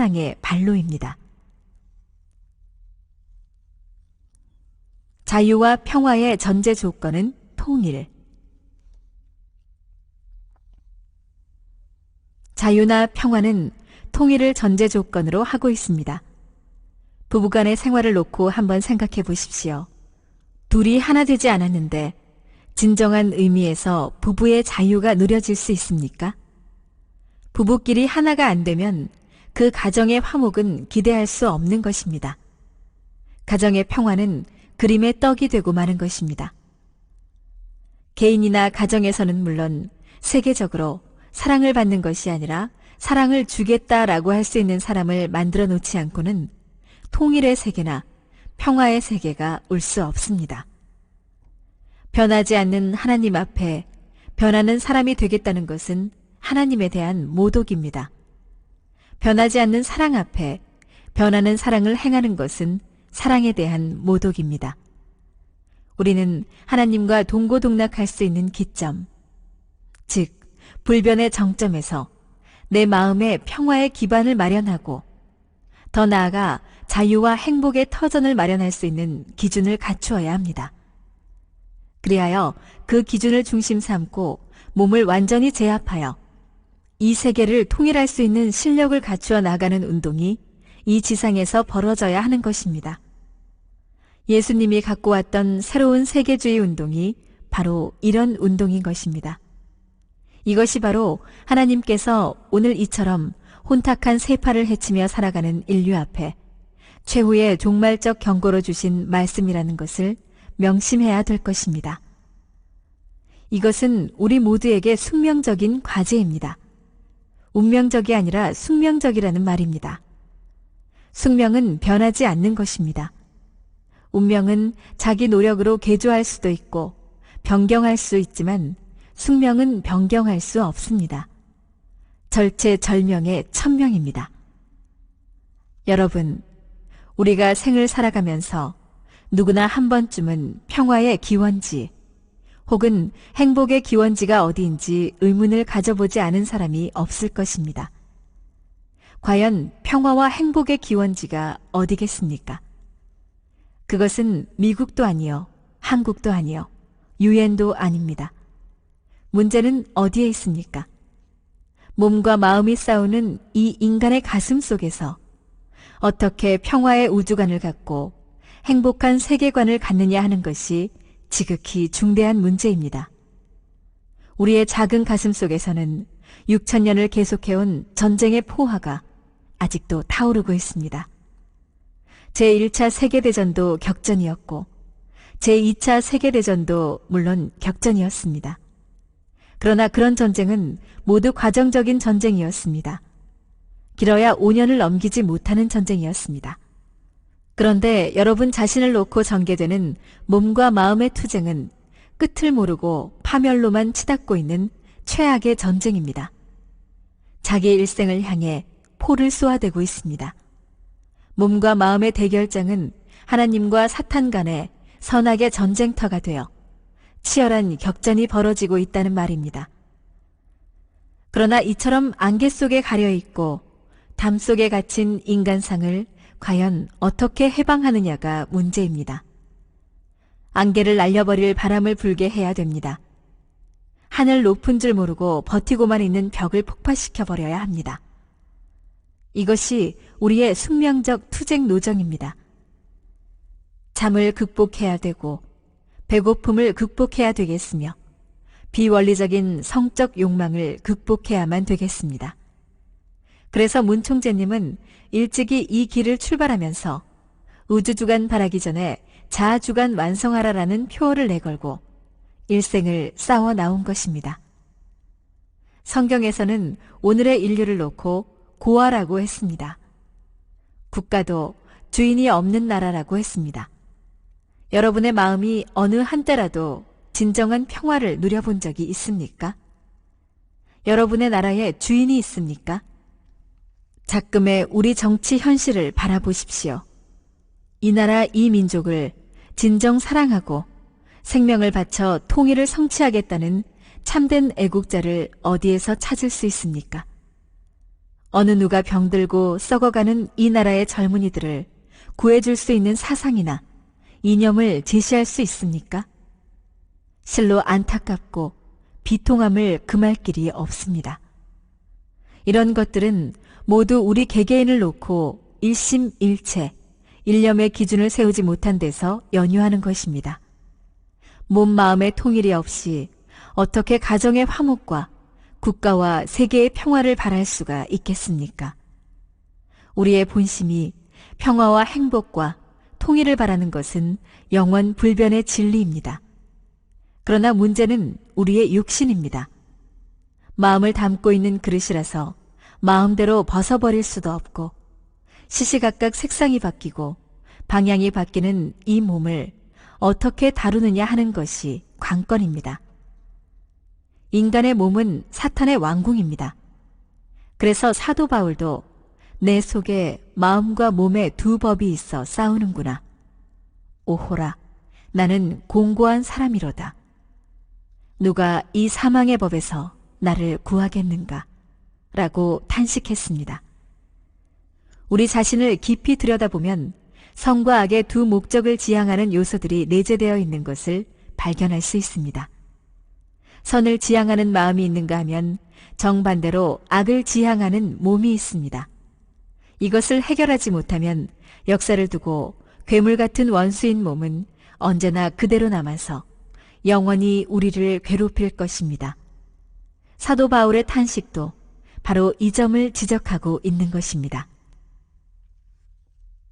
사랑의 발로입니다. 자유와 평화의 전제 조건은 통일. 자유나 평화는 통일을 전제 조건으로 하고 있습니다. 부부간의 생활을 놓고 한번 생각해 보십시오. 둘이 하나 되지 않았는데 진정한 의미에서 부부의 자유가 누려질 수 있습니까? 부부끼리 하나가 안 되면 그 가정의 화목은 기대할 수 없는 것입니다. 가정의 평화는 그림의 떡이 되고 마는 것입니다. 개인이나 가정에서는 물론 세계적으로 사랑을 받는 것이 아니라 사랑을 주겠다라고 할 수 있는 사람을 만들어 놓지 않고는 통일의 세계나 평화의 세계가 올 수 없습니다. 변하지 않는 하나님 앞에 변하는 사람이 되겠다는 것은 하나님에 대한 모독입니다. 변하지 않는 사랑 앞에 변하는 사랑을 행하는 것은 사랑에 대한 모독입니다. 우리는 하나님과 동고동락할 수 있는 기점, 즉 불변의 정점에서 내 마음의 평화의 기반을 마련하고 더 나아가 자유와 행복의 터전을 마련할 수 있는 기준을 갖추어야 합니다. 그리하여 그 기준을 중심 삼고 몸을 완전히 제압하여 이 세계를 통일할 수 있는 실력을 갖추어 나가는 운동이 이 지상에서 벌어져야 하는 것입니다. 예수님이 갖고 왔던 새로운 세계주의 운동이 바로 이런 운동인 것입니다. 이것이 바로 하나님께서 오늘 이처럼 혼탁한 세파를 헤치며 살아가는 인류 앞에 최후의 종말적 경고로 주신 말씀이라는 것을 명심해야 될 것입니다. 이것은 우리 모두에게 숙명적인 과제입니다. 운명적이 아니라 숙명적이라는 말입니다. 숙명은 변하지 않는 것입니다. 운명은 자기 노력으로 개조할 수도 있고 변경할 수 있지만 숙명은 변경할 수 없습니다. 절체절명의 천명입니다. 여러분, 우리가 생을 살아가면서 누구나 한 번쯤은 평화의 기원지 혹은 행복의 기원지가 어디인지 의문을 가져보지 않은 사람이 없을 것입니다. 과연 평화와 행복의 기원지가 어디겠습니까? 그것은 미국도 아니요, 한국도 아니요, 유엔도 아닙니다. 문제는 어디에 있습니까? 몸과 마음이 싸우는 이 인간의 가슴 속에서 어떻게 평화의 우주관을 갖고 행복한 세계관을 갖느냐 하는 것이 지극히 중대한 문제입니다. 우리의 작은 가슴 속에서는 6,000년을 계속해온 전쟁의 포화가 아직도 타오르고 있습니다. 제1차 세계대전도 격전이었고 제2차 세계대전도 물론 격전이었습니다. 그러나 그런 전쟁은 모두 과정적인 전쟁이었습니다. 길어야 5년을 넘기지 못하는 전쟁이었습니다. 그런데 여러분 자신을 놓고 전개되는 몸과 마음의 투쟁은 끝을 모르고 파멸로만 치닫고 있는 최악의 전쟁입니다. 자기 일생을 향해 포를 쏘아대고 있습니다. 몸과 마음의 대결장은 하나님과 사탄 간의 선악의 전쟁터가 되어 치열한 격전이 벌어지고 있다는 말입니다. 그러나 이처럼 안개 속에 가려있고 담 속에 갇힌 인간상을 과연 어떻게 해방하느냐가 문제입니다. 안개를 날려버릴 바람을 불게 해야 됩니다. 하늘 높은 줄 모르고 버티고만 있는 벽을 폭파시켜버려야 합니다. 이것이 우리의 숙명적 투쟁 노정입니다. 잠을 극복해야 되고 배고픔을 극복해야 되겠으며 비원리적인 성적 욕망을 극복해야만 되겠습니다. 그래서 문 총재님은 일찍이 이 길을 출발하면서 우주주간 바라기 전에 자아주간 완성하라라는 표어를 내걸고 일생을 싸워 나온 것입니다. 성경에서는 오늘의 인류를 놓고 고아라고 했습니다. 국가도 주인이 없는 나라라고 했습니다. 여러분의 마음이 어느 한때라도 진정한 평화를 누려본 적이 있습니까? 여러분의 나라에 주인이 있습니까? 작금의 우리 정치 현실을 바라보십시오. 이 나라 이 민족을 진정 사랑하고 생명을 바쳐 통일을 성취하겠다는 참된 애국자를 어디에서 찾을 수 있습니까? 어느 누가 병들고 썩어가는 이 나라의 젊은이들을 구해줄 수 있는 사상이나 이념을 제시할 수 있습니까? 실로 안타깝고 비통함을 금할 길이 없습니다. 이런 것들은 모두 우리 개개인을 놓고 일심일체, 일념의 기준을 세우지 못한 데서 연유하는 것입니다. 몸 마음의 통일이 없이 어떻게 가정의 화목과 국가와 세계의 평화를 바랄 수가 있겠습니까? 우리의 본심이 평화와 행복과 통일을 바라는 것은 영원 불변의 진리입니다. 그러나 문제는 우리의 육신입니다. 마음을 담고 있는 그릇이라서 마음대로 벗어버릴 수도 없고 시시각각 색상이 바뀌고 방향이 바뀌는 이 몸을 어떻게 다루느냐 하는 것이 관건입니다. 인간의 몸은 사탄의 왕궁입니다. 그래서 사도 바울도 내 속에 마음과 몸의 두 법이 있어 싸우는구나. 오호라, 나는 공고한 사람이로다. 누가 이 사망의 법에서 나를 구하겠는가? 라고 탄식했습니다. 우리 자신을 깊이 들여다보면 선과 악의 두 목적을 지향하는 요소들이 내재되어 있는 것을 발견할 수 있습니다. 선을 지향하는 마음이 있는가 하면 정반대로 악을 지향하는 몸이 있습니다. 이것을 해결하지 못하면 역사를 두고 괴물 같은 원수인 몸은 언제나 그대로 남아서 영원히 우리를 괴롭힐 것입니다. 사도 바울의 탄식도 바로 이 점을 지적하고 있는 것입니다.